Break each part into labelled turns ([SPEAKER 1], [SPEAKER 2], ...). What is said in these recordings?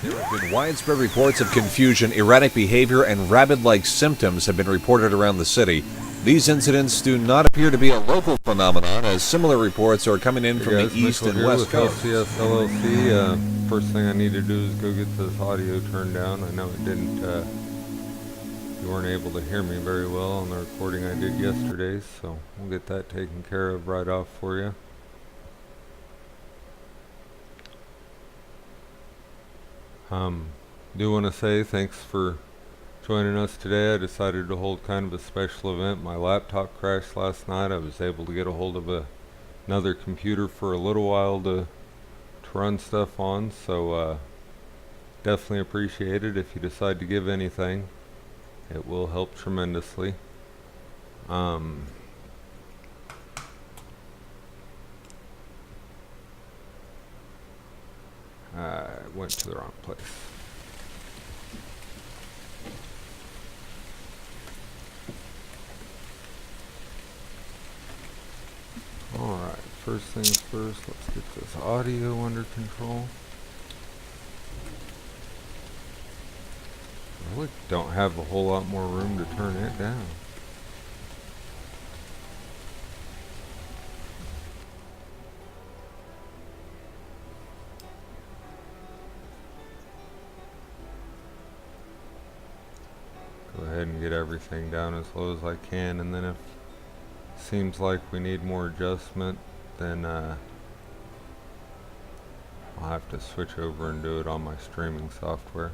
[SPEAKER 1] There have been widespread reports of confusion, erratic behavior, and rabbit-like symptoms have been reported around the city. These incidents do not appear to be a local phenomenon, as similar reports are coming in from the east and west coasts.
[SPEAKER 2] LCS LLC. First thing I need to do is go get this audio turned down. I know it didn't, you weren't able to hear me very well on the recording I did yesterday, so we'll get that taken care of right off for you. Do want to say thanks for joining us today. I decided to hold kind of a special event. My laptop crashed last night. I was able to get a hold of another computer for a little while to run stuff on, so definitely appreciate it. If you decide to give anything, it will help tremendously. I went to the wrong place. Alright, first things first, let's get this audio under control. I really don't have a whole lot more room to turn it down. Go ahead and get everything down as low as I can, and then if seems like we need more adjustment, then I'll have to switch over and do it on my streaming software.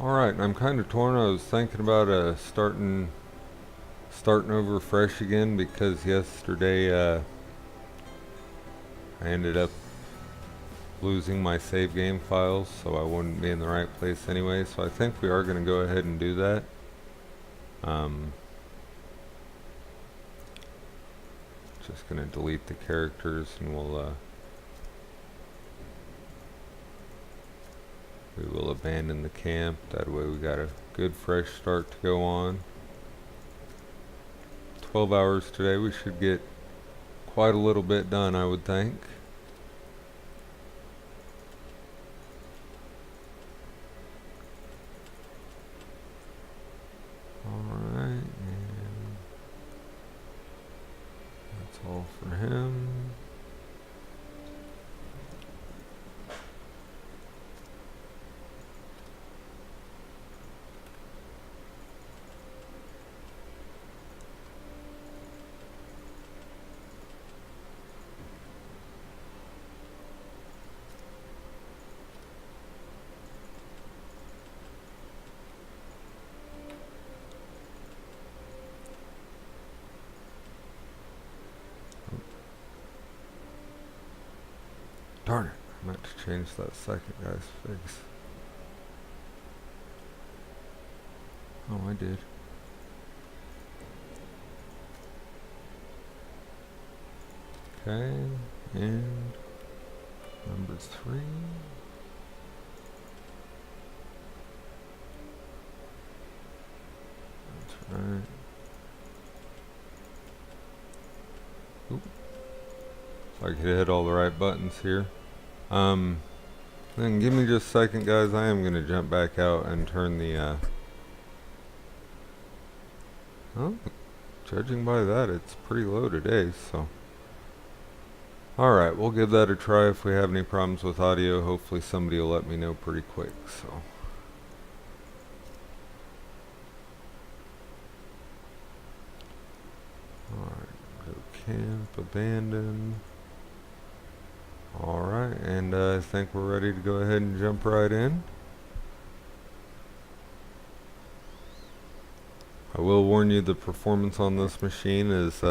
[SPEAKER 2] Alright, I'm kind of torn. I was thinking about starting over fresh again, because yesterday I ended up losing my save game files, so I wouldn't be in the right place anyway, so I think we are going to go ahead and do that. Just going to delete the characters, and we will abandon the camp. That way we got a good fresh start to go on. 12 hours today, we should get quite a little bit done, I would think. Alright, and that's all for him. Darn it, I meant to change that second guy's face. Oh, I did. Okay, and number 3. That's right. Oop. So I could hit all the right buttons here. Then give me just a second, guys. I am going to jump back out and turn the oh, judging by that, it's pretty low today, so alright, we'll give that a try. If we have any problems with audio, hopefully somebody will let me know pretty quick. So alright, go camp, abandon. Alright, and I think we're ready to go ahead and jump right in. I will warn you, the performance on this machine is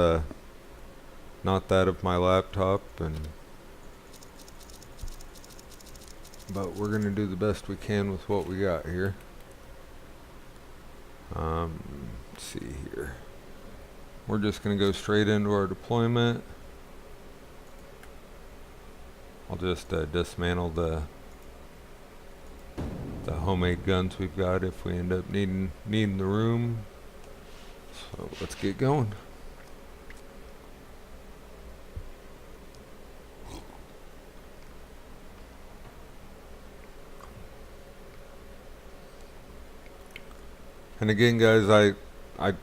[SPEAKER 2] not that of my laptop, but we're going to do the best we can with what we got here. Let's see here. We're just going to go straight into our deployment. I'll just dismantle the homemade guns we've got if we end up needing the room. So let's get going. And again, guys, I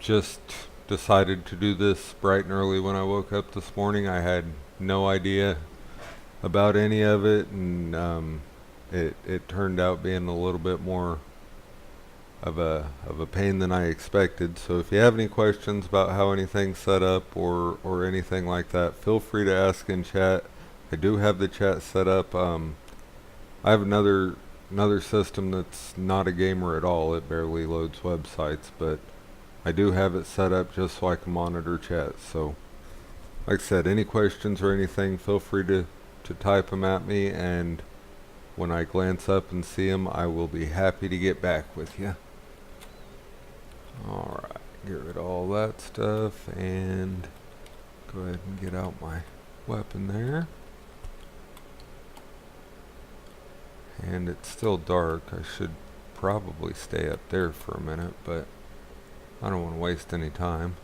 [SPEAKER 2] just decided to do this bright and early when I woke up this morning. I had no idea about any of it, and it turned out being a little bit more of a pain than I expected. So if you have any questions about how anything's set up or anything like that, feel free to ask in chat. I do have the chat set up. I have another system that's not a gamer at all. It barely loads websites, but I do have it set up just so I can monitor chat. So like I said, any questions or anything, feel free to type them at me, and when I glance up and see them, I will be happy to get back with you. Alright, get rid of all that stuff and go ahead and get out my weapon there. And it's still dark. I should probably stay up there for a minute, but I don't want to waste any time.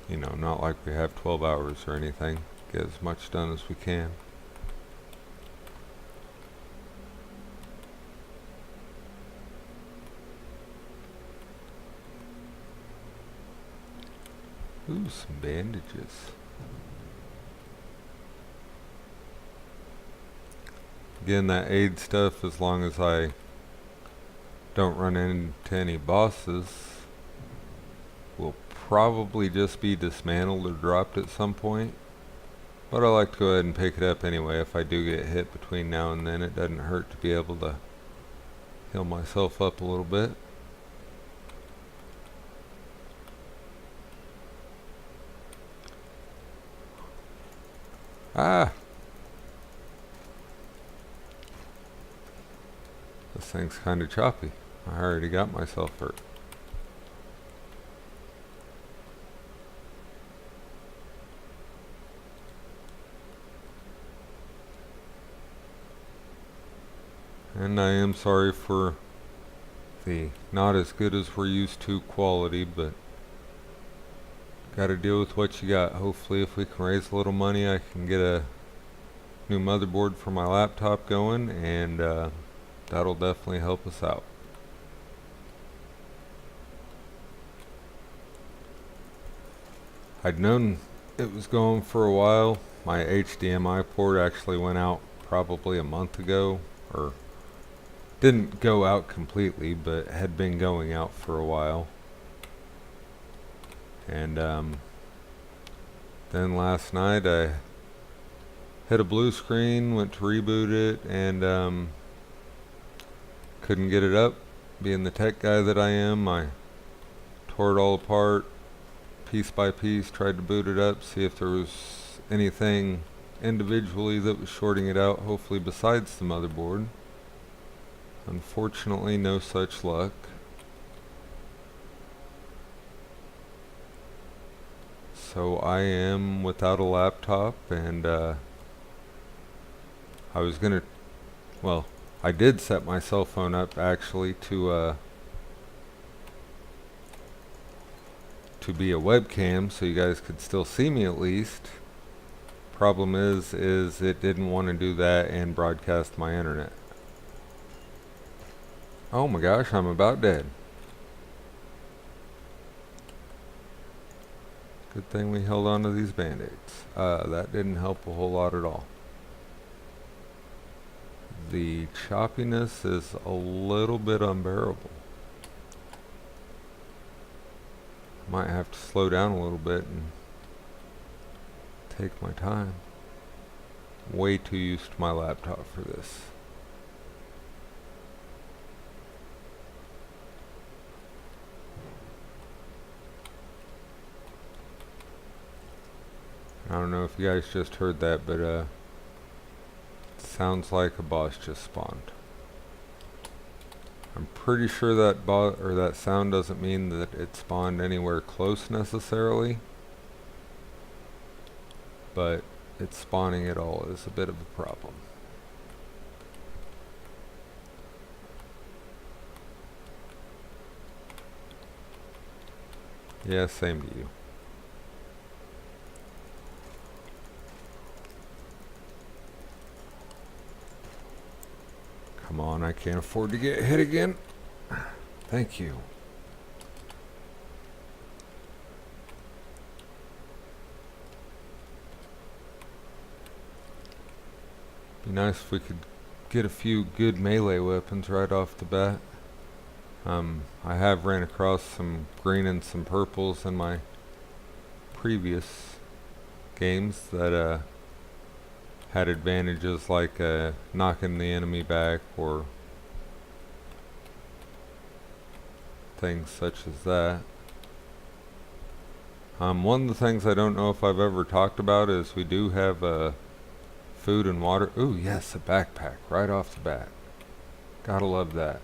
[SPEAKER 2] You know, not like we have 12 hours or anything. Get as much done as we can. Ooh, some bandages. Again, that aid stuff, as long as I don't run into any bosses, will probably just be dismantled or dropped at some point. But I like to go ahead and pick it up anyway. If I do get hit between now and then, it doesn't hurt to be able to heal myself up a little bit. Ah! This thing's kind of choppy. I already got myself hurt. And I am sorry for the not as good as we're used to quality, but gotta deal with what you got. Hopefully if we can raise a little money, I can get a new motherboard for my laptop going, and that'll definitely help us out. I'd known it was going for a while. My HDMI port actually went out probably a month ago, or didn't go out completely, but had been going out for a while. And then last night I hit a blue screen, went to reboot it, and couldn't get it up. Being the tech guy that I am, I tore it all apart, piece by piece, tried to boot it up, see if there was anything individually that was shorting it out, hopefully besides the motherboard. Unfortunately, no such luck. So I am without a laptop, and I was gonna, well, I did set my cell phone up actually to be a webcam so you guys could still see me at least. Problem is it didn't want to do that and broadcast my internet. Oh my gosh, I'm about dead. Good thing we held on to these band-aids. That didn't help a whole lot at all. The choppiness is a little bit unbearable. Might have to slow down a little bit and take my time. Way too used to my laptop for this. I don't know if you guys just heard that, but it sounds like a boss just spawned. I'm pretty sure that that sound doesn't mean that it spawned anywhere close necessarily, but it's spawning at all is a bit of a problem. Yeah, same to you. Come on, I can't afford to get hit again. Thank you. Be nice if we could get a few good melee weapons right off the bat. I have ran across some green and some purples in my previous games that had advantages like knocking the enemy back or things such as that. One of the things I don't know if I've ever talked about is we do have food and water. Ooh, yes, a backpack right off the bat. Gotta love that.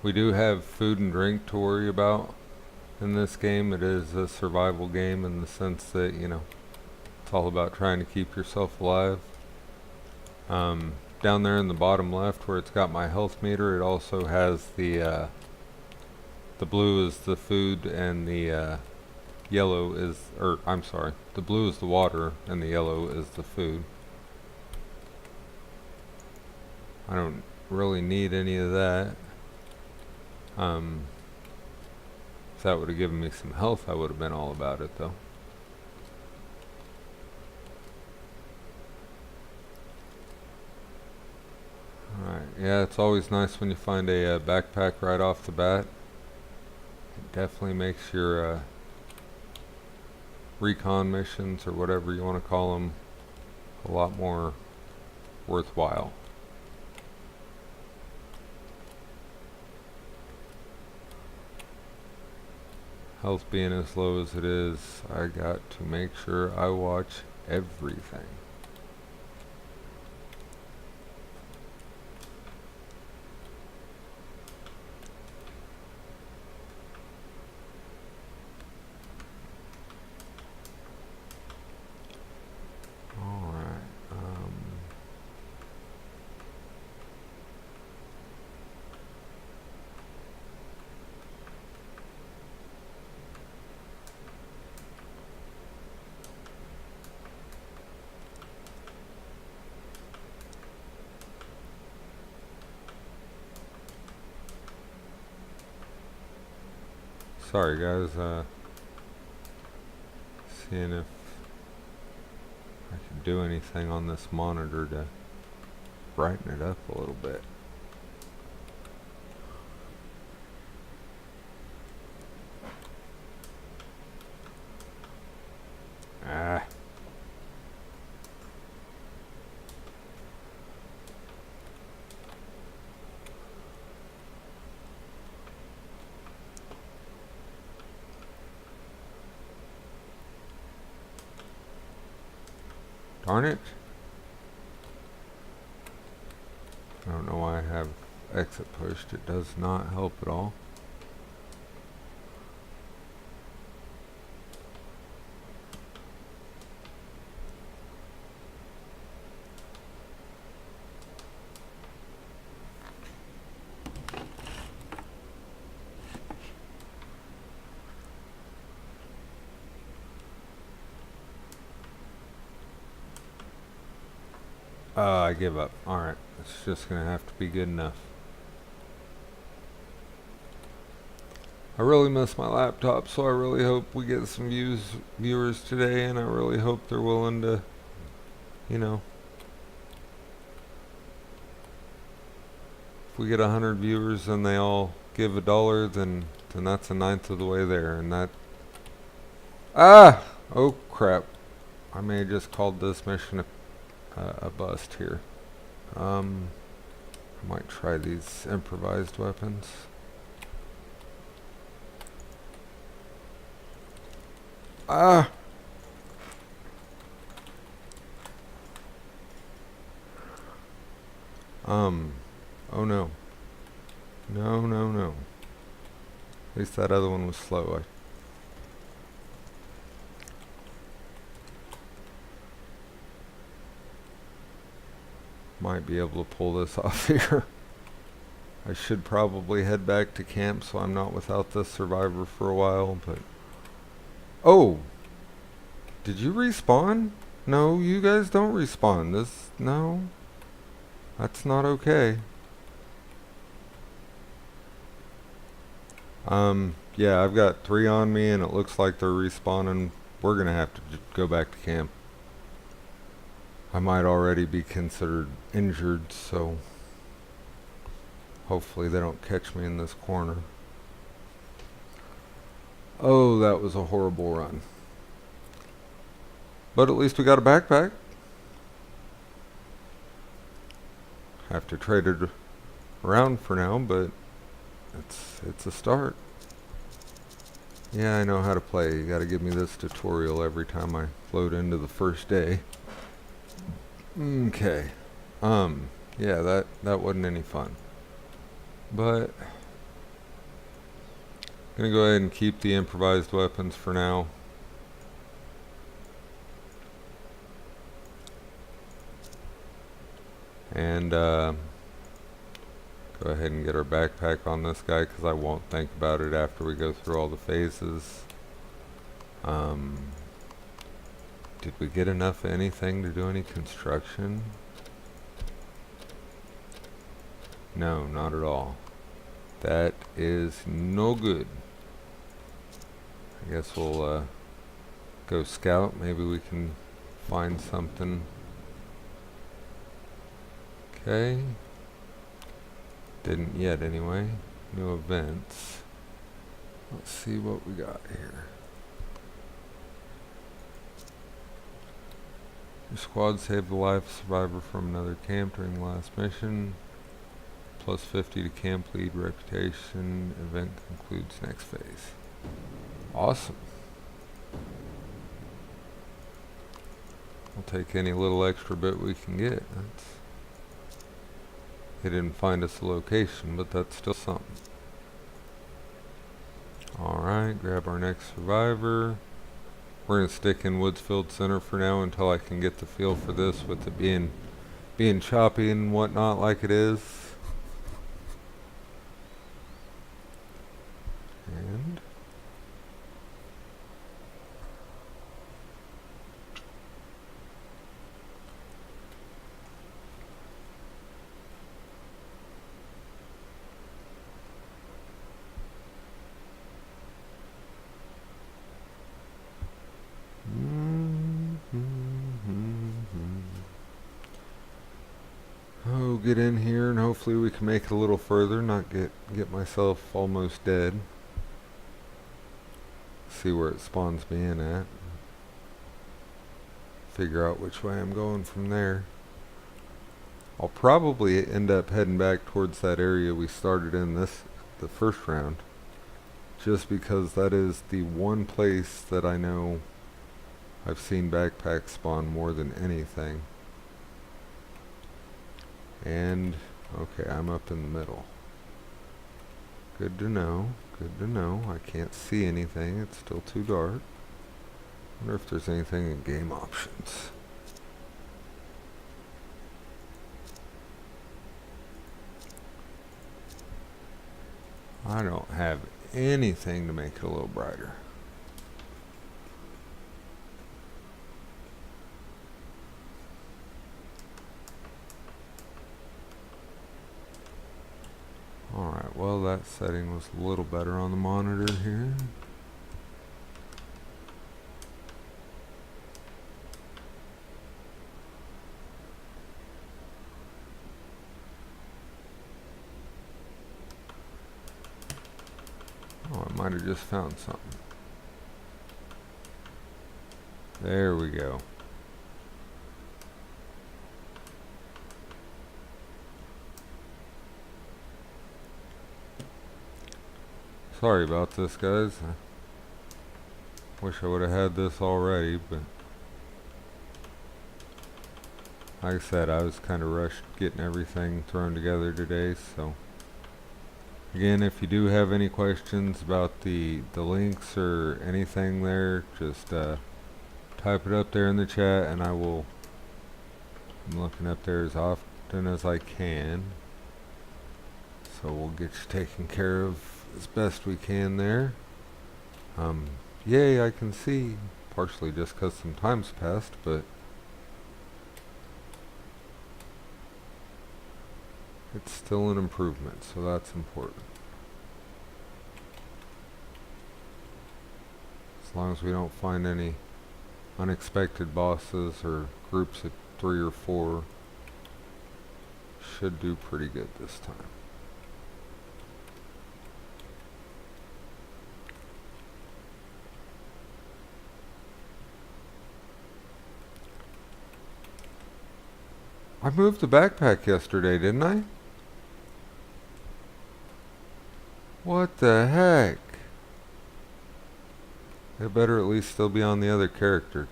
[SPEAKER 2] We do have food and drink to worry about in this game. It is a survival game in the sense that, you know, it's all about trying to keep yourself alive. Down there in the bottom left where it's got my health meter, it also has the blue is the food and the yellow is, or I'm sorry, the blue is the water and the yellow is the food. I don't really need any of that. If that would have given me some health, I would have been all about it though. Alright, yeah, it's always nice when you find a backpack right off the bat. It definitely makes your recon missions, or whatever you want to call them, a lot more worthwhile. Health being as low as it is, I got to make sure I watch everything. Sorry guys, seeing if I can do anything on this monitor to brighten it up a little bit. Ah. Darn it. I don't know why I have exit pushed. It does not help at all. I give up. Alright, it's just gonna have to be good enough. I really miss my laptop, so I really hope we get some viewers today, and I really hope they're willing to, you know, if we get 100 viewers and they all give $1, then that's a ninth of the way there, and that... Ah! Oh crap. I may have just called this mission a bust here. I might try these improvised weapons. Ah! Oh no. No, no, no. At least that other one was slow. Might be able to pull this off here. I should probably head back to camp so I'm not without this survivor for a while, but... Oh! Did you respawn? No, you guys don't respawn. No. That's not okay. Yeah, I've got 3 on me and it looks like they're respawning. We're gonna have to go back to camp. I might already be considered injured, so hopefully they don't catch me in this corner. Oh, that was a horrible run. But at least we got a backpack. Have to trade it around for now, but it's a start. Yeah, I know how to play. You gotta give me this tutorial every time I load into the first day. Okay. Yeah, that wasn't any fun. But gonna go ahead and keep the improvised weapons for now. And go ahead and get our backpack on this guy because I won't think about it after we go through all the phases. Did we get enough of anything to do any construction? No, not at all. That is no good. I guess we'll go scout. Maybe we can find something. Okay. Didn't yet anyway. New events. Let's see what we got here. Your squad saved the life of a survivor from another camp during the last mission. Plus 50 to camp lead reputation. Event concludes next phase. Awesome. We'll take any little extra bit we can get. They didn't find us a location, but that's still something. Alright, grab our next survivor. We're going to stick in Woodsfield Center for now until I can get the feel for this with it being choppy and whatnot like it is. And oh, get in here and hopefully we can make it a little further, not get myself almost dead. See where it spawns me in at. Figure out which way I'm going from there. I'll probably end up heading back towards that area we started in the first round, just because that is the one place that I know I've seen backpacks spawn more than anything. And okay, I'm up in the middle. Good to know. Good to know. I can't see anything. It's still too dark. Wonder if there's anything in game options. I don't have anything to make it a little brighter. Alright, well that setting was a little better on the monitor here. Oh, I might have just found something. There we go. Sorry about this, guys. I wish I would have had this already, but like I said, I was kind of rushed getting everything thrown together today, so again, if you do have any questions about the links or anything there, just type it up there in the chat and I'm looking up there as often as I can. So we'll get you taken care of as best we can there. Yay, I can see. Partially just because some time's passed, but it's still an improvement, so that's important. As long as we don't find any unexpected bosses or groups of 3 or 4, should do pretty good this time. I moved the backpack yesterday, didn't I? What the heck? It better at least still be on the other character.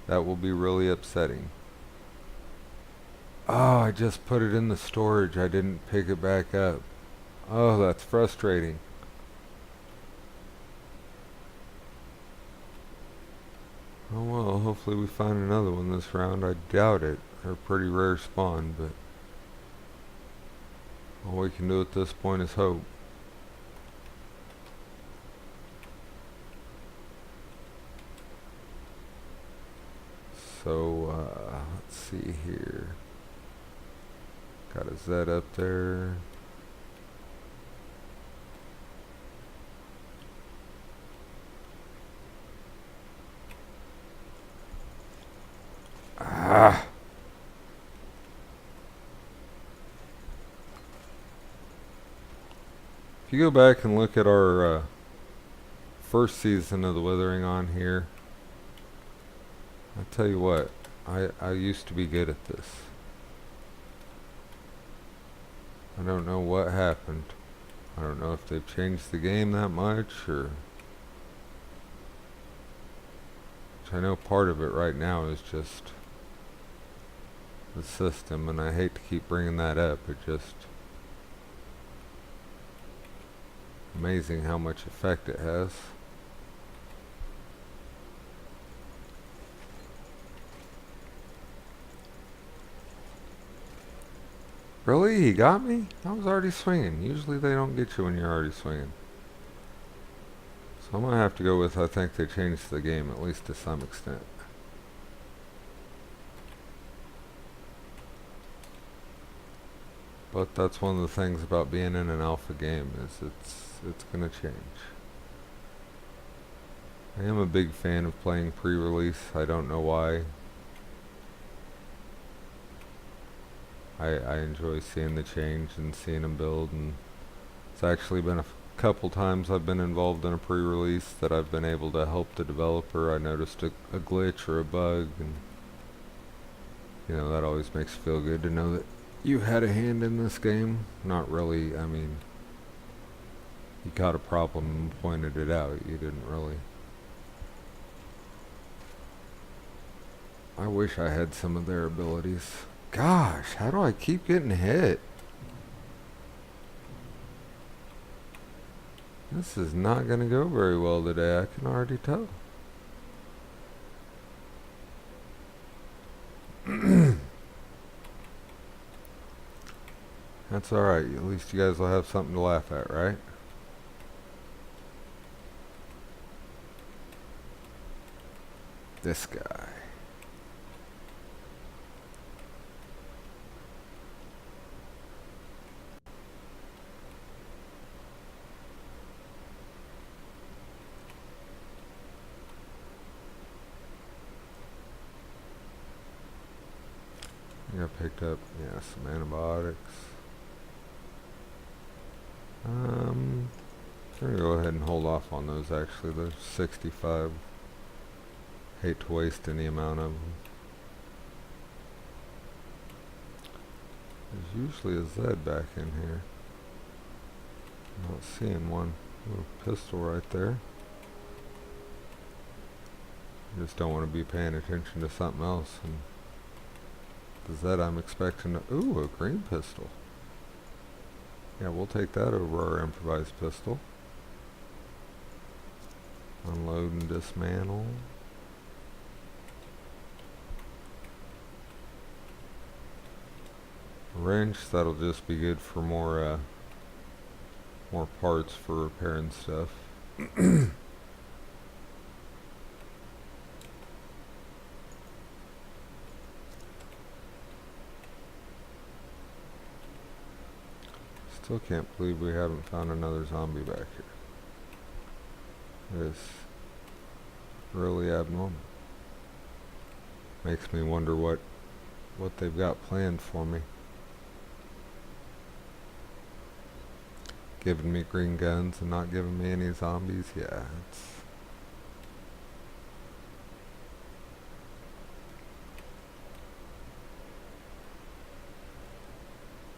[SPEAKER 2] That will be really upsetting. Oh, I just put it in the storage. I didn't pick it back up. Oh, that's frustrating. Oh well, hopefully we find another one this round. I doubt it. They're a pretty rare spawn, but all we can do at this point is hope. So, let's see here. Got a Z up there. Ah! If you go back and look at our first season of the Withering on here, I tell you what, I used to be good at this. I don't know what happened. I don't know if they've changed the game that much, or which I know part of it right now is just the system, and I hate to keep bringing that up. It just amazing how much effect it has. Really? He got me? I was already swinging. Usually they don't get you when you're already swinging. So I'm going to have to go with I think they changed the game, at least to some extent. But that's one of the things about being in an alpha game, is it's going to change. I am a big fan of playing pre-release. I don't know why. I enjoy seeing the change and seeing them build, and it's actually been a couple times I've been involved in a pre-release that I've been able to help the developer. I noticed a glitch or a bug, and you know, that always makes you feel good to know that you had a hand in this game. Not really, I mean, you caught a problem and pointed it out. You didn't really. I wish I had some of their abilities. Gosh, how do I keep getting hit? This is not going to go very well today, I can already tell. That's alright, at least you guys will have something to laugh at, right? This guy. I got picked up, yeah, some antibiotics. I'm gonna go ahead and hold off on those actually. They're 65. Hate to waste any amount of them. There's usually a Z back in here. I'm not seeing one. Little pistol right there. I just don't want to be paying attention to something else. And the Z I'm expecting to... Ooh, a green pistol. Yeah, we'll take that over our improvised pistol. Unload and dismantle. Wrench, that'll just be good for more more parts for repairing stuff. Still can't believe we haven't found another zombie back here. It's really abnormal. Makes me wonder what they've got planned for me. Giving me green guns and not giving me any zombies? Yeah, it's...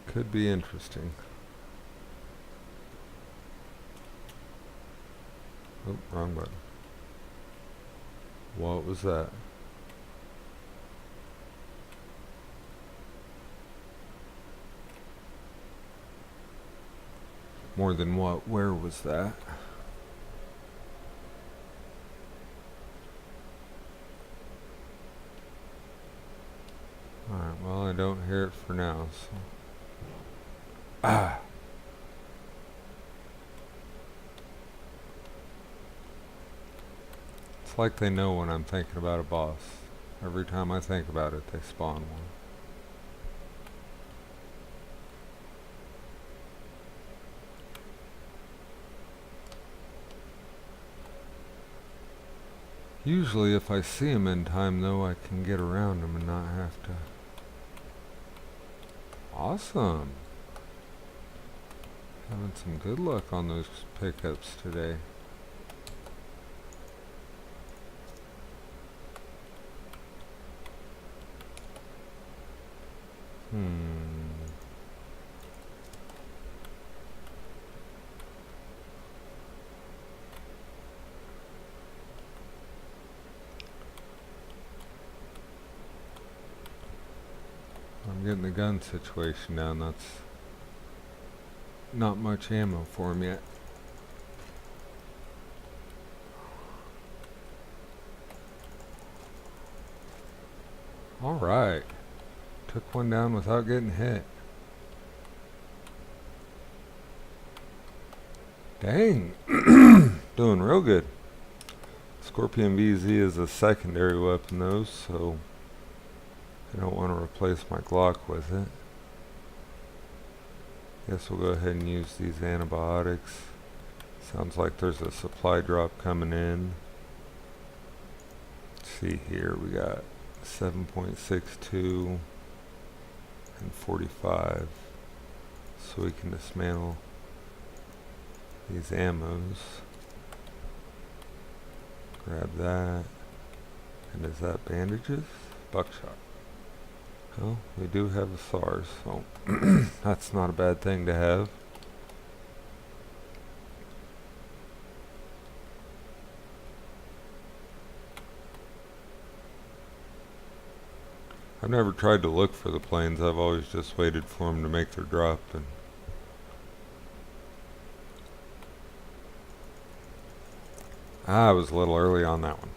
[SPEAKER 2] could be interesting. Oh, wrong button. What was that? More than what? Where was that? Alright, well, I don't hear it for now, so... Ah! It's like they know when I'm thinking about a boss. Every time I think about it, they spawn one. Usually if I see him in time, though, I can get around him and not have to... Awesome! Having some good luck on those pickups today. I'm getting the gun situation down. That's not much ammo for him yet. Alright. Took one down without getting hit. Dang. Doing real good. Scorpion VZ is a secondary weapon though, so I don't want to replace my Glock with it. Guess we'll go ahead and use these antibiotics. Sounds like there's a supply drop coming in. Let's see here, we got 7.62 and 45. So we can dismantle these ammos. Grab that. And is that bandages? Buckshot. Well, we do have a SARS, so that's not a bad thing to have. I've never tried to look for the planes. I've always just waited for them to make their drop. And I was a little early on that one.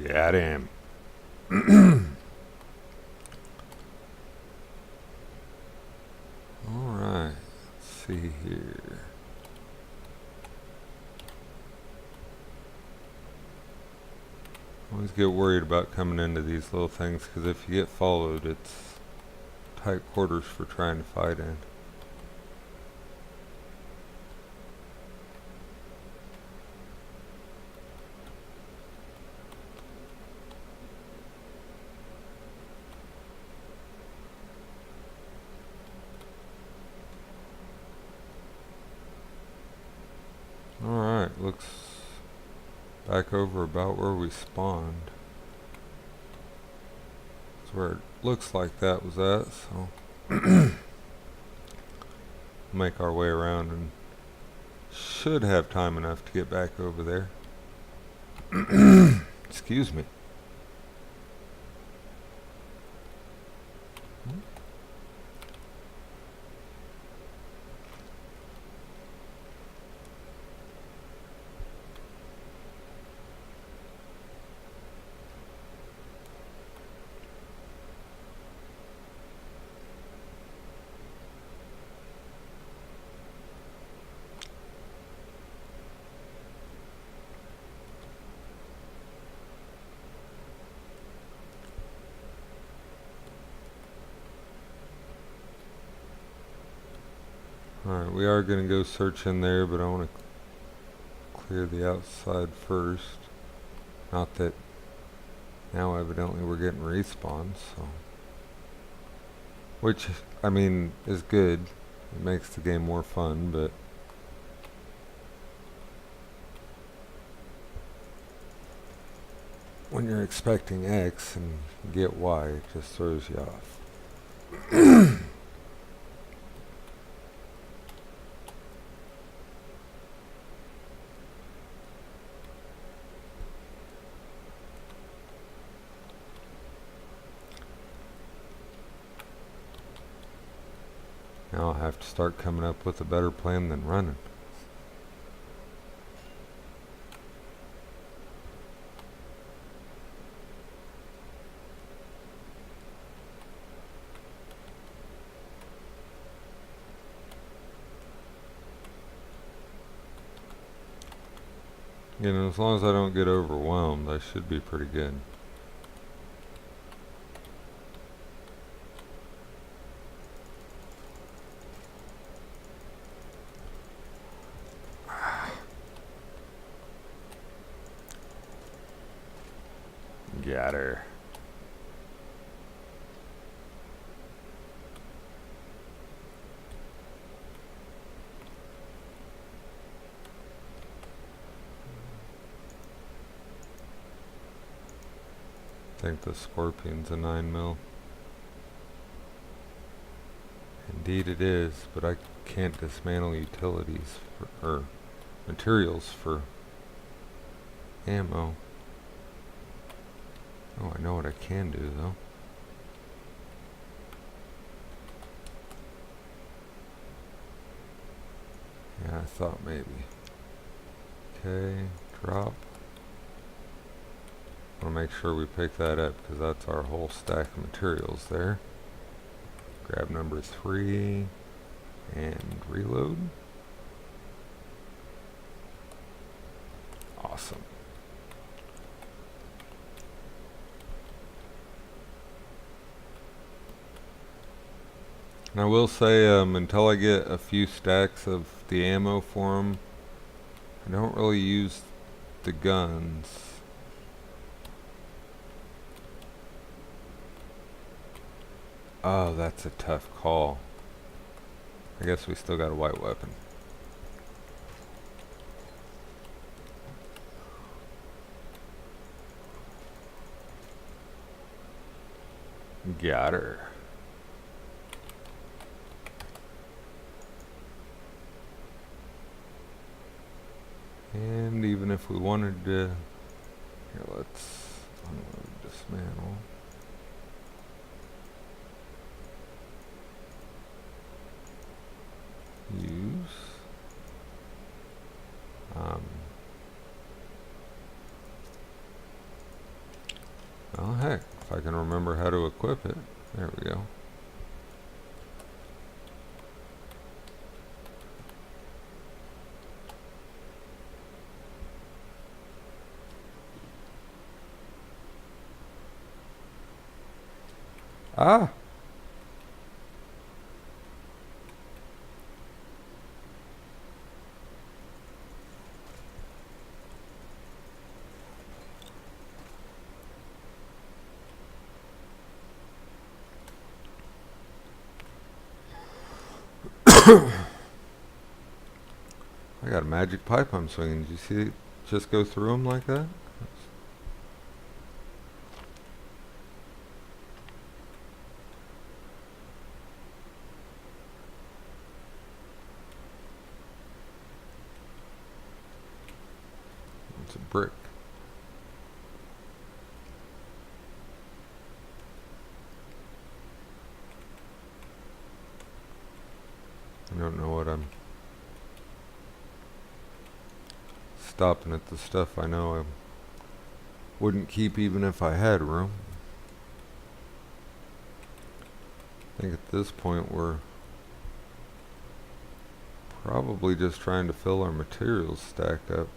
[SPEAKER 2] Got him. Alright, let's see here. Always get worried about coming into these little things, because if you get followed, it's tight quarters for trying to fight in. Alright, looks back over about where we spawned. That's where it looks like that was at, so make our way around and should have time enough to get back over there. Excuse me. Alright, we are going to go search in there, but I want to clear the outside first. Not that now evidently we're getting respawns, so. Which, I mean, is good. It makes the game more fun, but when you're expecting X and get Y, it just throws you off. Now I'll have to start coming up with a better plan than running. You know, as long as I don't get overwhelmed, I should be pretty good. Got her. I think the Scorpion's a 9mm. Indeed it is, but I can't dismantle utilities for, or materials for ammo. Oh, I know what I can do though. Yeah, I thought maybe. Okay, drop. I want to make sure we pick that up because that's our whole stack of materials there. Grab number 3 and reload. Awesome. And I will say, until I get a few stacks of the ammo for 'em, I don't really use the guns. Oh, that's a tough call. I guess we still got a white weapon. Got her. And even if we wanted to, here, let's unload, dismantle. Use. Oh heck, if I can remember how to equip it. There we go. Ah! I got a magic pipe I'm swinging. Did you see it just go through them like that? It's a brick. I don't know what I'm stopping at the stuff I know I wouldn't keep even if I had room. I think at this point we're probably just trying to fill our materials stack up.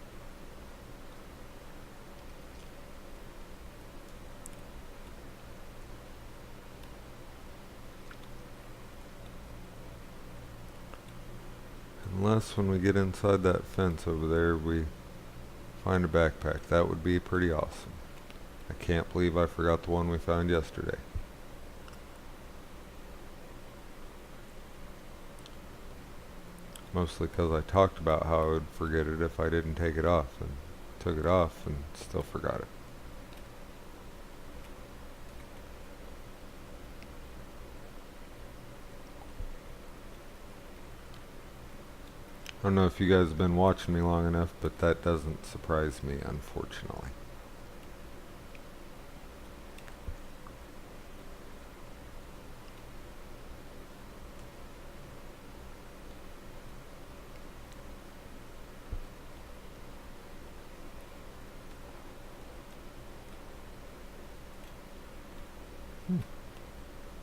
[SPEAKER 2] Unless when we get inside that fence over there, we find a backpack. That would be pretty awesome. I can't believe I forgot the one we found yesterday. Mostly because I talked about how I would forget it if I didn't take it off, and took it off and still forgot it. I don't know if you guys have been watching me long enough, but that doesn't surprise me, unfortunately.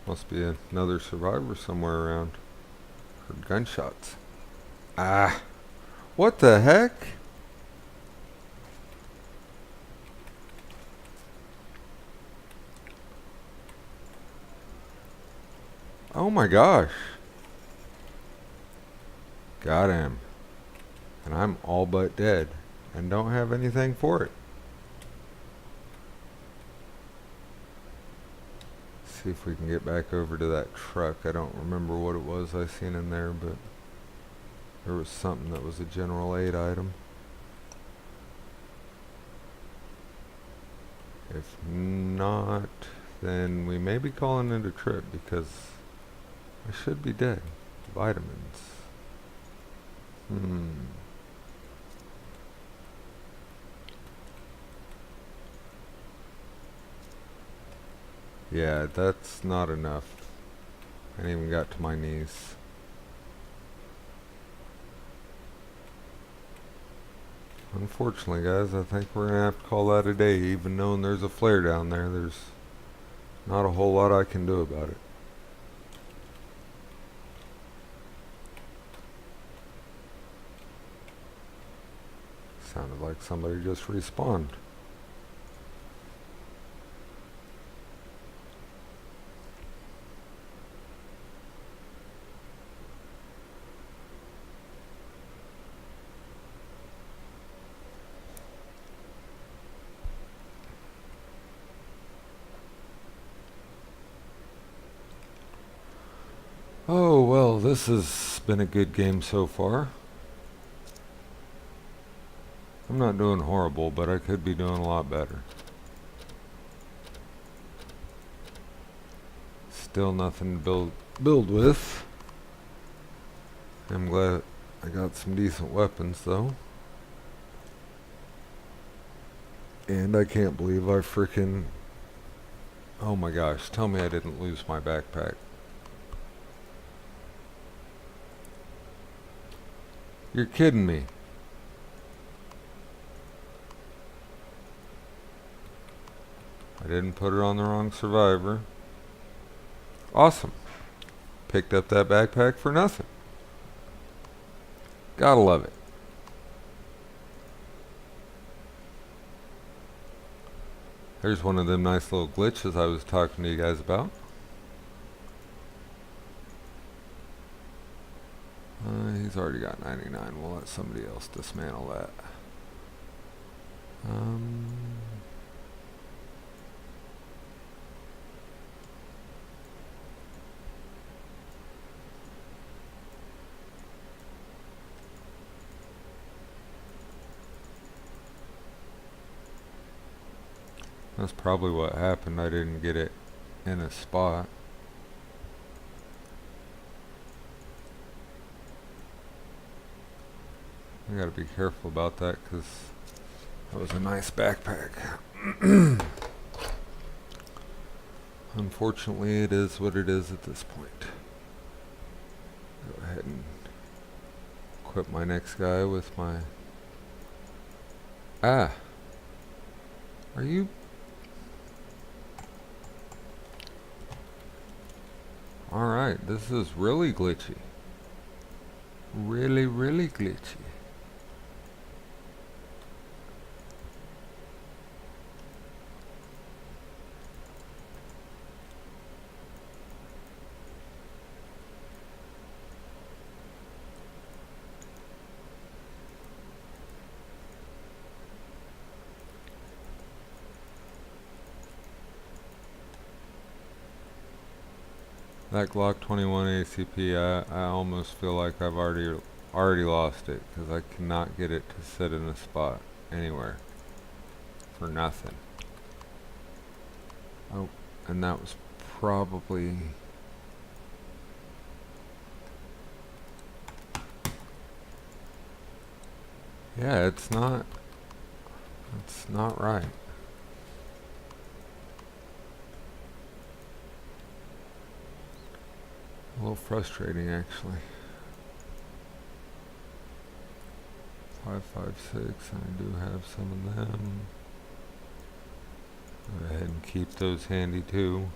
[SPEAKER 2] Must be another survivor somewhere around. Heard gunshots. Ah! What the heck? Oh my gosh. Got him. And I'm all but dead. And don't have anything for it. See if we can get back over to that truck. I don't remember what it was I seen in there, but there was something that was a general aid item. If not, then we may be calling it a trip because I should be dead. Vitamins. Yeah, that's not enough. I ain't even got to my knees. Unfortunately, guys, I think we're gonna have to call that a day, even knowing there's a flare down there. There's not a whole lot I can do about it. Sounded like somebody just respawned. Oh, well, this has been a good game so far. I'm not doing horrible, but I could be doing a lot better. Still nothing to build with. I'm glad I got some decent weapons, though. And I can't believe I freaking... Oh my gosh, tell me I didn't lose my backpack. You're kidding me. I didn't put it on the wrong survivor. Awesome. Picked up that backpack for nothing. Gotta love it. There's one of them nice little glitches I was talking to you guys about. He's already got 99. We'll let somebody else dismantle that. That's probably what happened. I didn't get it in a spot. I gotta be careful about that because that was a nice backpack. Unfortunately, it is what it is at this point. Go ahead and equip my next guy with my... Ah! Are you... Alright, this is really glitchy. Really, really glitchy. That Glock 21 ACP, I almost feel like I've already lost it, because I cannot get it to sit in a spot anywhere for nothing. Oh, and that was probably... Yeah, it's not right. A little frustrating, actually. 5.56, I do have some of them. Go ahead and keep those handy too.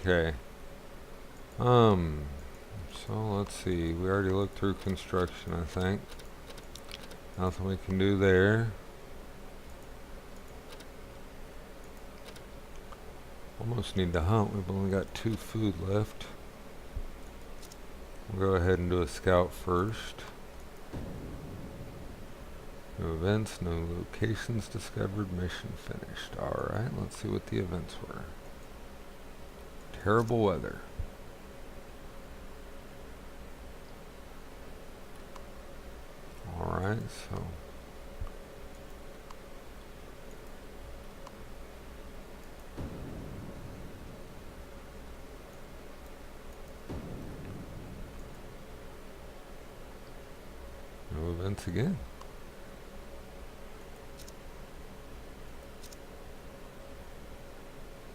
[SPEAKER 2] Okay. So let's see. We already looked through construction, I think. Nothing we can do there. Almost need to hunt. We've only got 2 food left. We'll go ahead and do a scout first. No events, no locations discovered, mission finished. Alright, let's see what the events were. Terrible weather. Alright, so... no events again.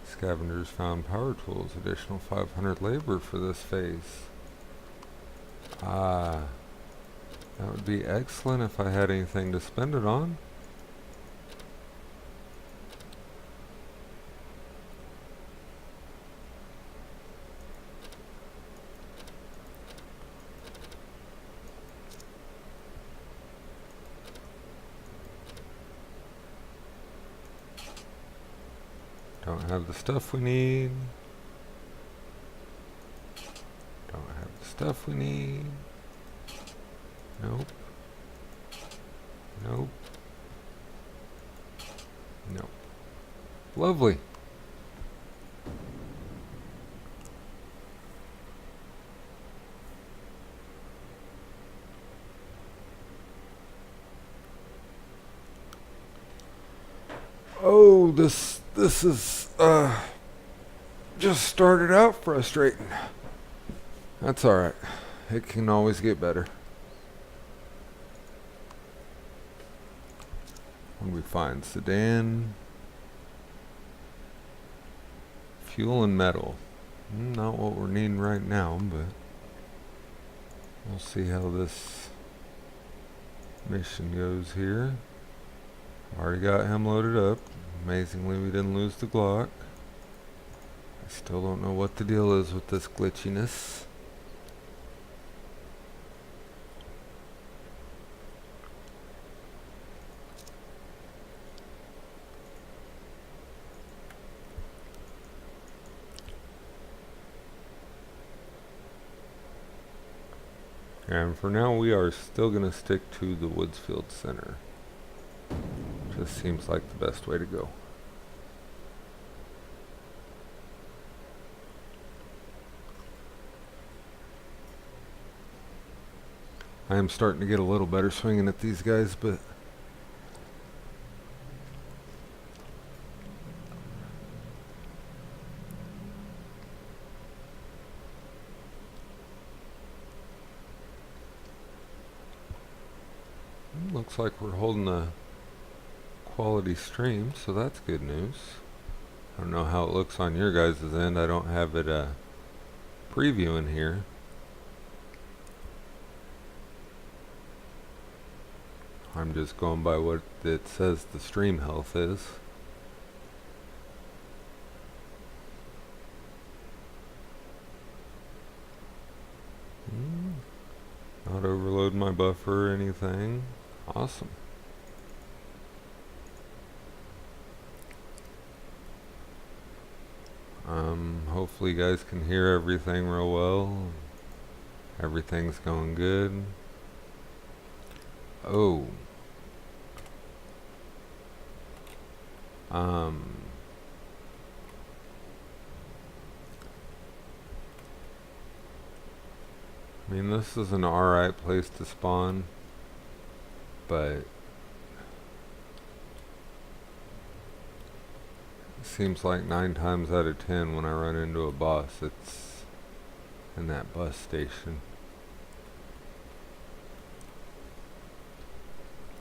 [SPEAKER 2] Scavengers found power tools, additional 500 labor for this phase. Ah, that would be excellent if I had anything to spend it on. Don't have the stuff we need. Don't have the stuff we need. Nope. Nope. Nope. Lovely. Oh, this is just started out frustrating. That's alright. It can always get better. What do we find? Sedan. Fuel and metal. Not what we're needing right now, but we'll see how this mission goes here. Already got him loaded up. Amazingly, we didn't lose the Glock. I still don't know what the deal is with this glitchiness. And for now, we are still going to stick to the Woodsfield Center. Just seems like the best way to go. I am starting to get a little better swinging at these guys, but looks like we're holding a quality stream, so that's good news. I don't know how it looks on your guys' end. I don't have it previewing here. I'm just going by what it says the stream health is. Not overload my buffer or anything. Awesome. Hopefully you guys can hear everything real well. Everything's going good. Oh. I mean, this is an alright place to spawn, but it seems like 9 times out of 10 when I run into a boss, it's in that bus station.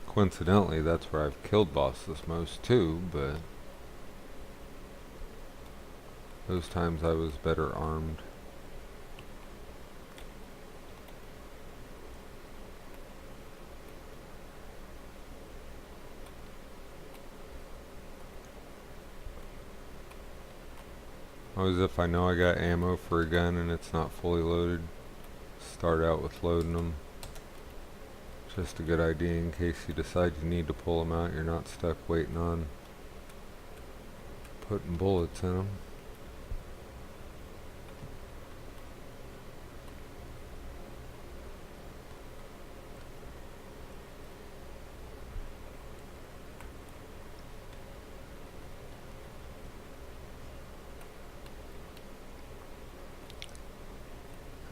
[SPEAKER 2] Coincidentally, that's where I've killed bosses most too, but those times I was better armed. Always if I know I got ammo for a gun and it's not fully loaded, start out with loading them. Just a good idea in case you decide you need to pull them out, you're not stuck waiting on putting bullets in them.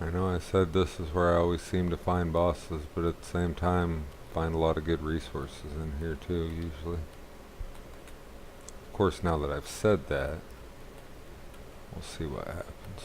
[SPEAKER 2] I know I said this is where I always seem to find bosses, but at the same time, find a lot of good resources in here too, usually. Of course, now that I've said that, we'll see what happens.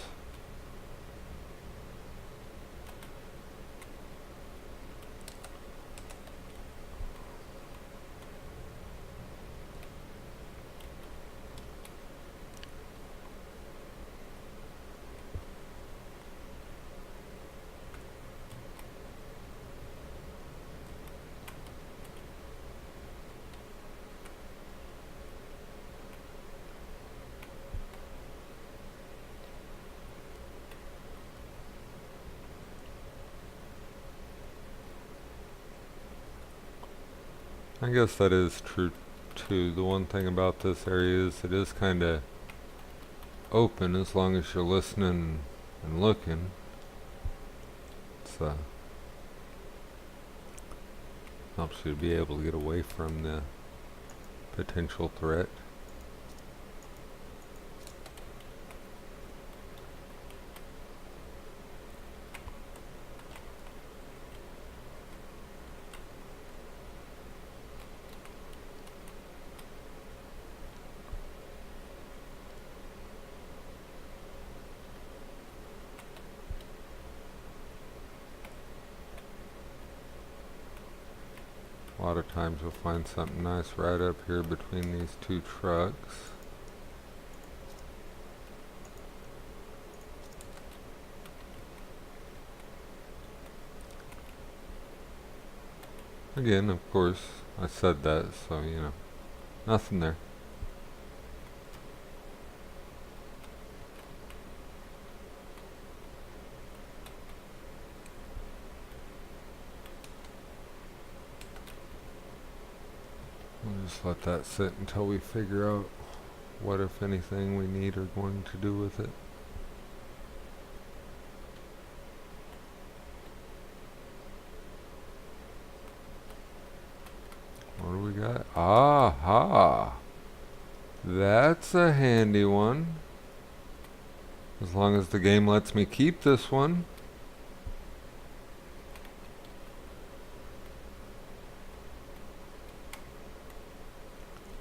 [SPEAKER 2] I guess that is true too. The one thing about this area is it is kinda open as long as you're listening and looking. It's helps you to be able to get away from the potential threat. A lot of times you'll find something nice right up here between these two trucks. Again, of course, I said that, so you know, nothing there. We'll just let that sit until we figure out what, if anything, we need or going to do with it. What do we got? Aha! That's a handy one. As long as the game lets me keep this one.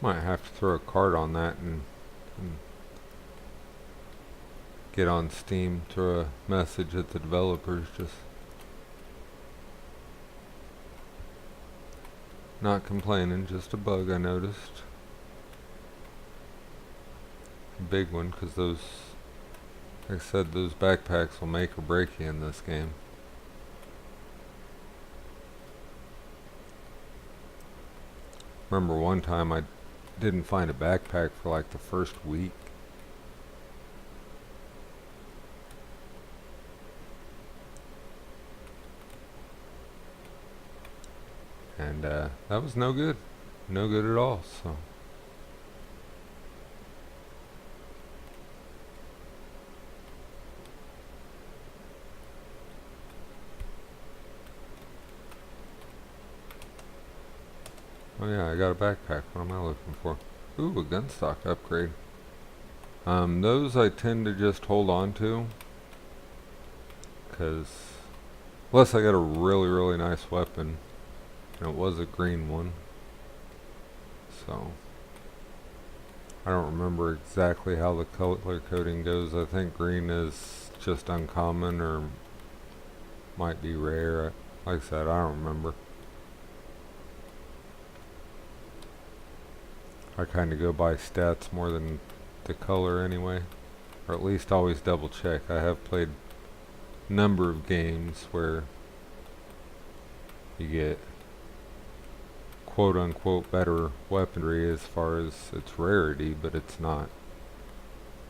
[SPEAKER 2] Might have to throw a card on that and get on Steam, throw a message at the developers, just not complaining, just a bug I noticed. A big one, because those, like I said, those backpacks will make or break you in this game. Remember one time I didn't find a backpack for like the first week. And that was no good. No good at all, so. Oh yeah, I got a backpack. What am I looking for? Ooh, a gun stock upgrade. Those I tend to just hold on to, because unless I got a really, really nice weapon, and it was a green one, so I don't remember exactly how the color coding goes. I think green is just uncommon or might be rare. Like I said, I don't remember. I kind of go by stats more than the color anyway, or at least always double check. I have played a number of games where you get quote unquote better weaponry as far as its rarity, but it's not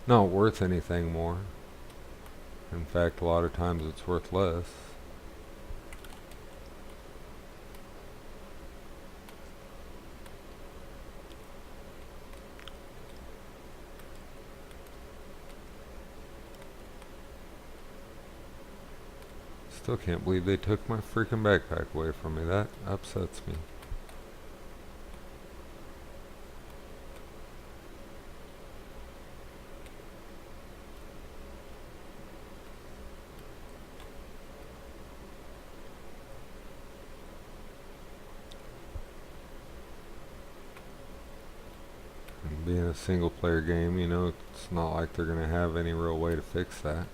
[SPEAKER 2] worth anything more. In fact, a lot of times it's worth less. Still can't believe they took my freaking backpack away from me. That upsets me. And being a single player game, you know, it's not like they're gonna have any real way to fix that.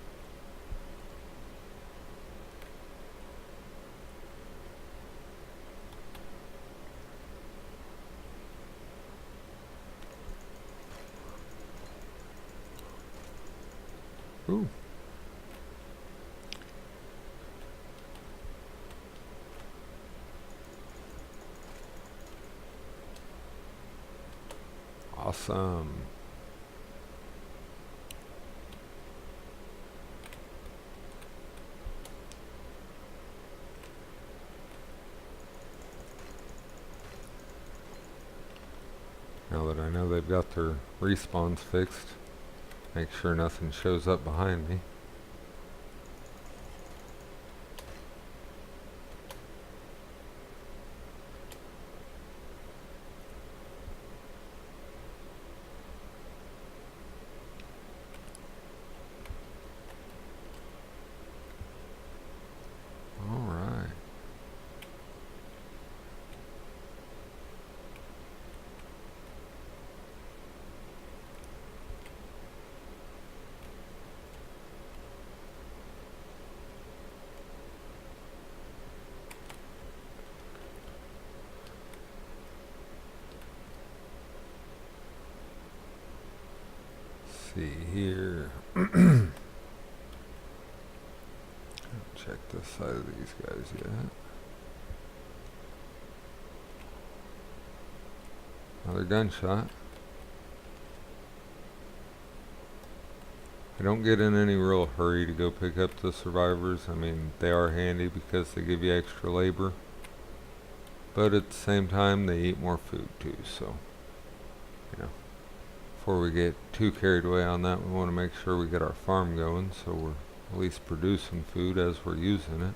[SPEAKER 2] Ooh. Awesome. Now that I know they've got their respawns fixed, make sure nothing shows up behind me. Alright. See here. Check this side of these guys yet. Another gunshot. I don't get in any real hurry to go pick up the survivors. I mean, they are handy because they give you extra labor. But at the same time, they eat more food too, so, you know. Before we get too carried away on that, we want to make sure we get our farm going so we're at least producing food as we're using it.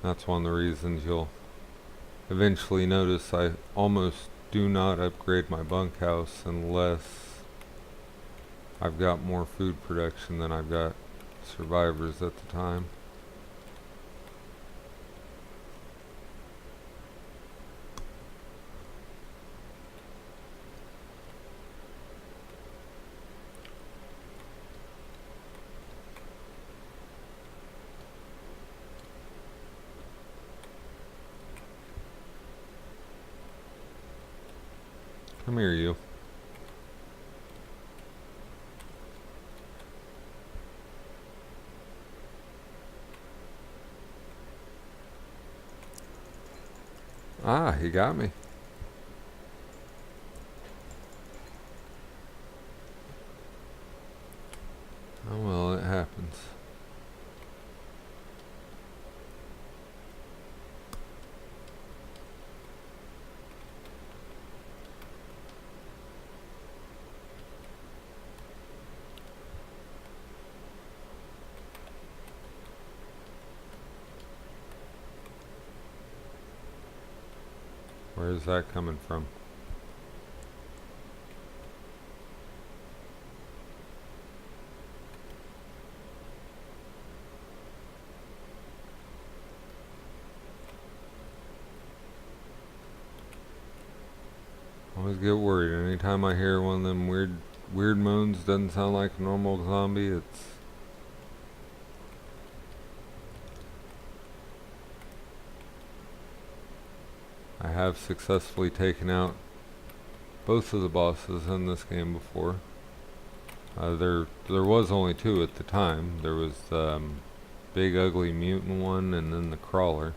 [SPEAKER 2] That's one of the reasons you'll eventually notice I almost do not upgrade my bunkhouse unless I've got more food production than I've got survivors at the time. Come here, you. Ah, he got me. Oh well, it happens. Where is that coming from? Always get worried. Anytime I hear one of them weird moans, doesn't sound like a normal zombie, it's... I have successfully taken out both of the bosses in this game before. There was only two at the time. There was big ugly mutant one and then the crawler.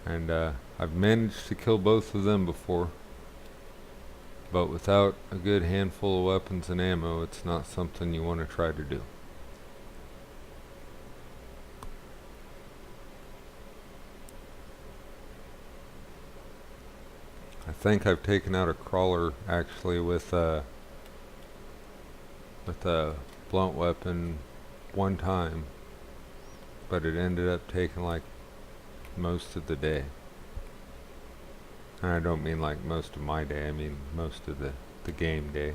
[SPEAKER 2] And I've managed to kill both of them before. But without a good handful of weapons and ammo, it's not something you want to try to do. I think I've taken out a crawler actually with a blunt weapon one time, but it ended up taking like most of the day. And I don't mean like most of my day, I mean most of the game day.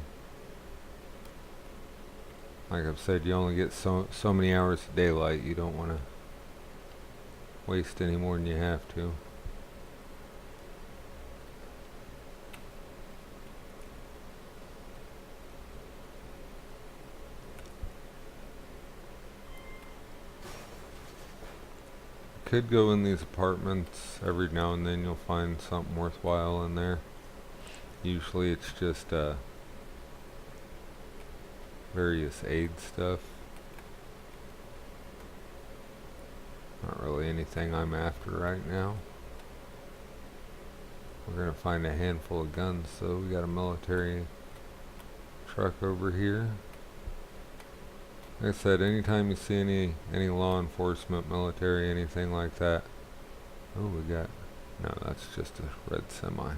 [SPEAKER 2] Like I've said, you only get so many hours of daylight. You don't want to waste any more than you have to. Could go in these apartments. Every now and then you'll find something worthwhile in there. Usually it's just various aid stuff. Not really anything I'm after right now. We're gonna find a handful of guns, so we got a military truck over here. Like I said, anytime you see any law enforcement, military, anything like that. Oh, we got... No, that's just a red semi.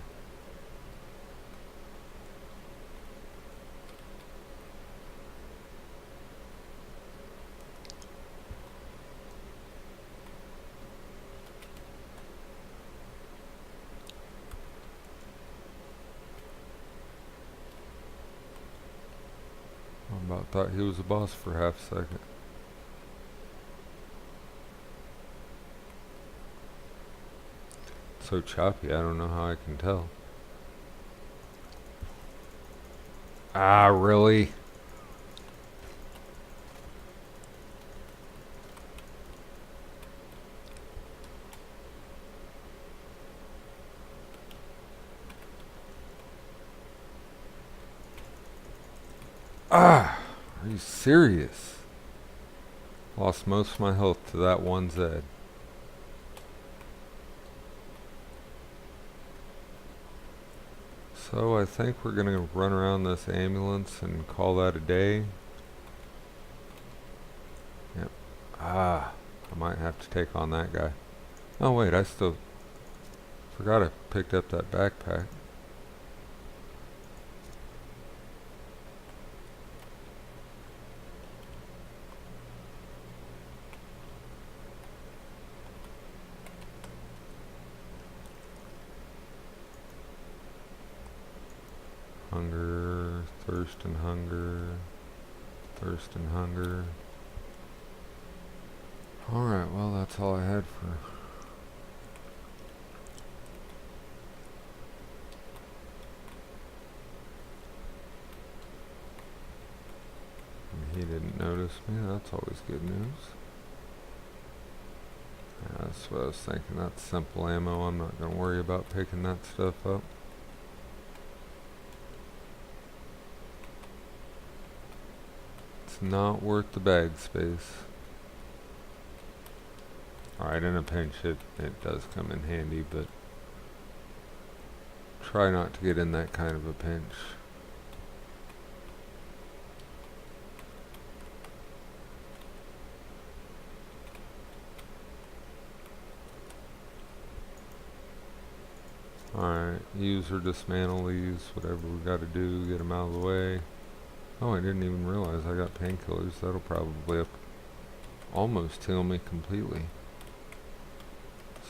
[SPEAKER 2] I about thought he was the boss for half a second. So choppy, I don't know how I can tell. Ah, really? Ah! Are you serious? Lost most of my health to that one Zed. So I think we're gonna run around this ambulance and call that a day. Yep. Ah, I might have to take on that guy. Oh wait, I still forgot I picked up that backpack. Hunger, thirst and hunger, thirst and hunger. Alright, well that's all I had for... And he didn't notice me, that's always good news. Yeah, that's what I was thinking, that's simple ammo, I'm not gonna worry about picking that stuff up. Not worth the bag space. Alright, in a pinch it does come in handy, but try not to get in that kind of a pinch. Alright, use or dismantle these, whatever we gotta do, get them out of the way. Oh, I didn't even realize I got painkillers. That'll probably almost heal me completely.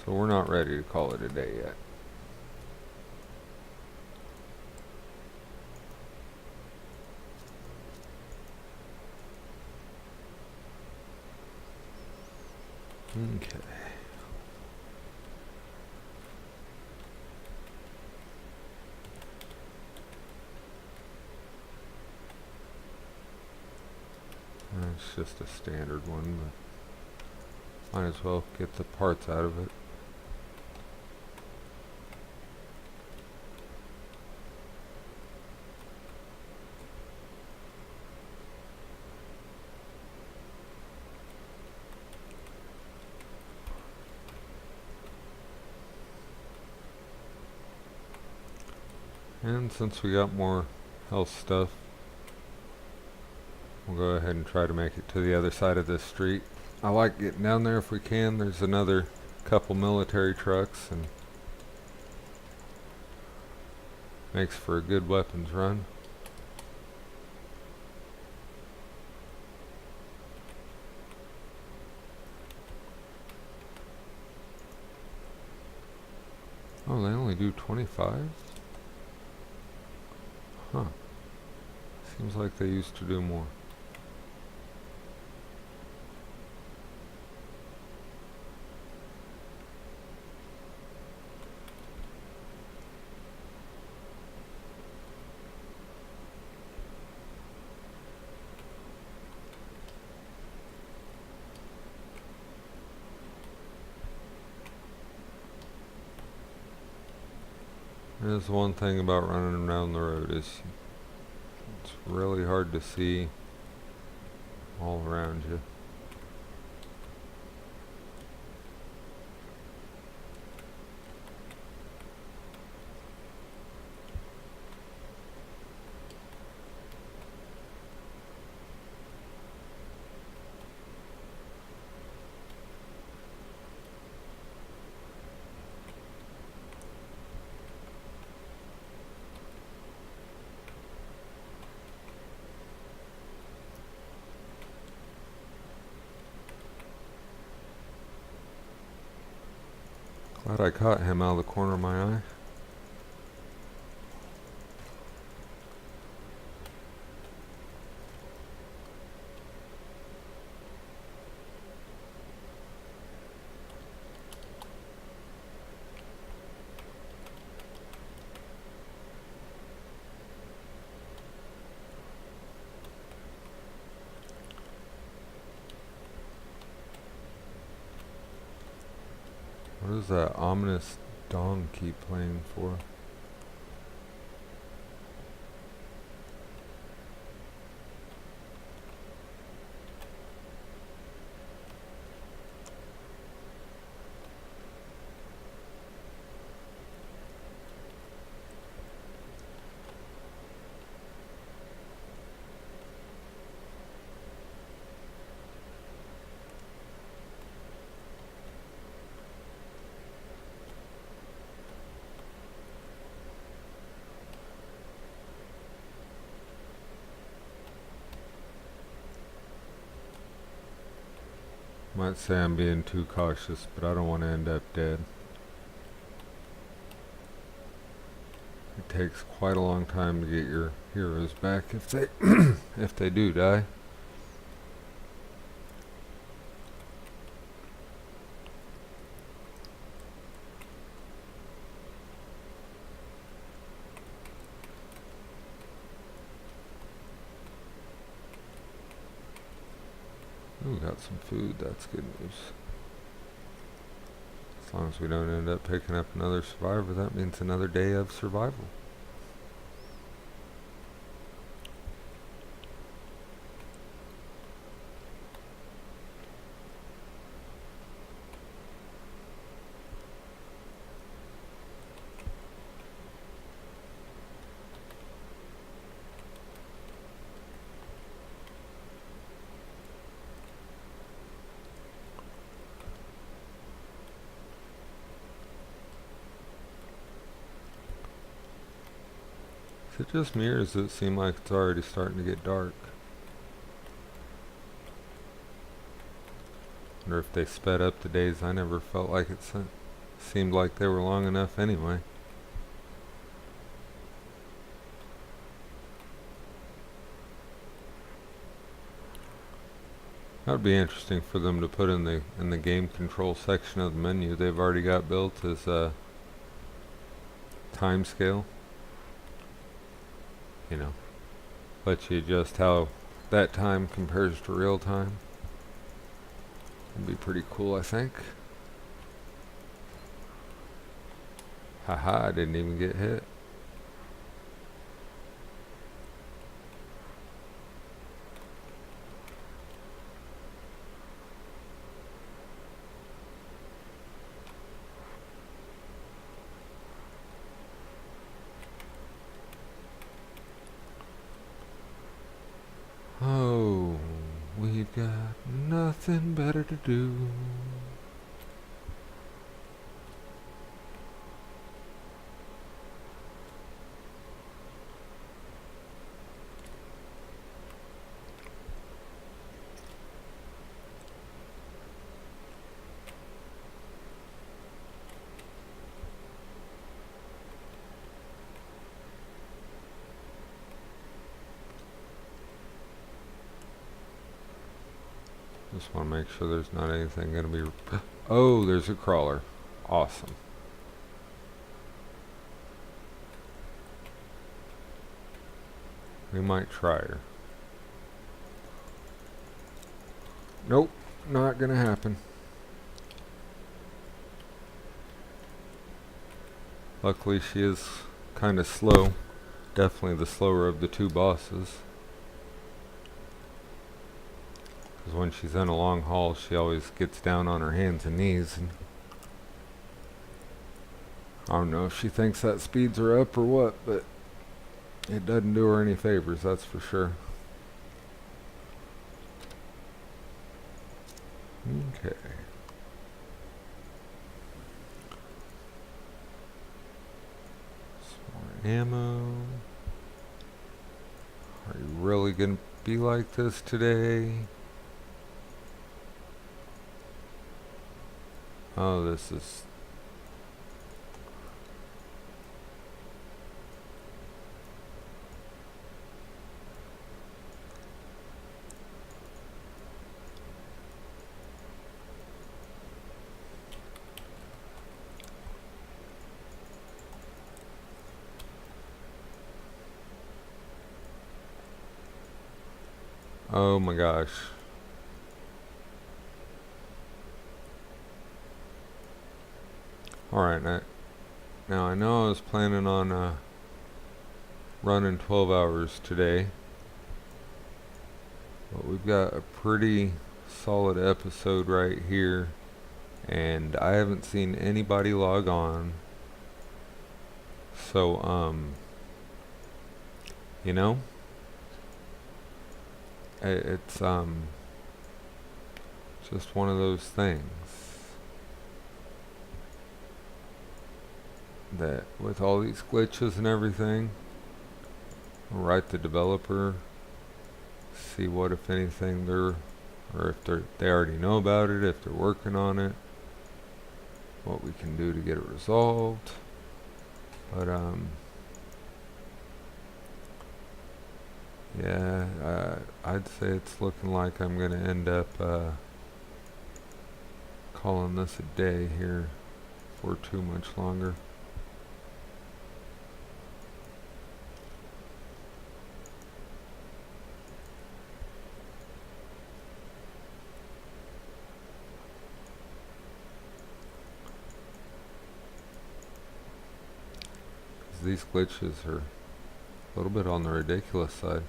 [SPEAKER 2] So we're not ready to call it a day yet. Okay. It's just a standard one, but might as well get the parts out of it. And since we got more health stuff, we'll go ahead and try to make it to the other side of this street. I like getting down there if we can. There's another couple military trucks and makes for a good weapons run. Oh, they only do 25? Huh. Seems like they used to do more. There's one thing about running around the road is it's really hard to see all around you. Glad I caught him out of the corner of my eye. What does that ominous dong keep playing for? Might say I'm being too cautious, but I don't want to end up dead. It takes quite a long time to get your heroes back if they if they do die. Ooh, got some food, that's good news. As long as we don't end up picking up another survivor, that means another day of survival. Is it just me, or does it seem like it's already starting to get dark? Wonder if they sped up the days. I never felt like it Seemed like they were long enough anyway. That would be interesting for them to put in the game control section of the menu they've already got built as a time scale. You know, let you adjust how that time compares to real time. It'd be pretty cool, I think. Haha, I didn't even get hit. Oh, we got nothing better to do. Just want to make sure there's not anything going to be... Oh, there's a crawler. Awesome. We might try her. Nope, not going to happen. Luckily she is kind of slow. Definitely the slower of the two bosses. Because when she's in a long haul, she always gets down on her hands and knees. And I don't know if she thinks that speeds her up or what, but it doesn't do her any favors, that's for sure. Okay. Some more ammo. Are you really gonna be like this today? Oh, this is... Oh my gosh. Alright, now I know I was planning on running 12 hours today, but we've got a pretty solid episode right here, and I haven't seen anybody log on. So, you know, it's just one of those things that with all these glitches and everything, I'll write the developer, see what if anything or if they already know about it, if they're working on it, what we can do to get it resolved. But yeah, I'd say it's looking like I'm gonna end up calling this a day here for too much longer. These glitches are a little bit on the ridiculous side.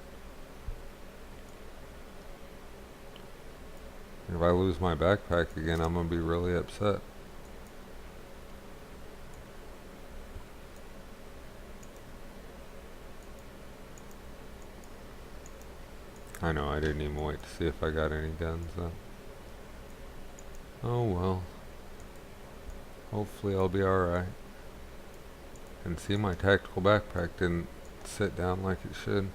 [SPEAKER 2] If I lose my backpack again, I'm gonna be really upset. I know, I didn't even wait to see if I got any guns up. Oh well. Hopefully I'll be alright. And see, my tactical backpack didn't sit down like it should.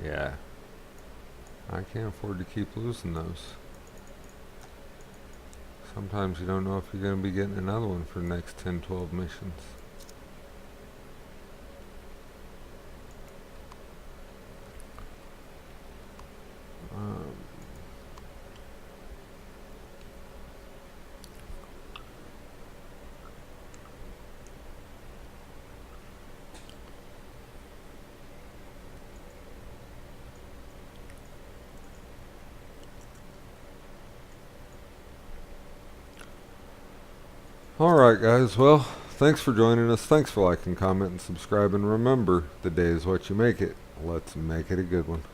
[SPEAKER 2] Yeah. I can't afford to keep losing those. Sometimes you don't know if you're going to be getting another one for the next 10, 12 missions. Alright guys, well, thanks for joining us. Thanks for liking, comment, and subscribing. Remember, the day is what you make it. Let's make it a good one.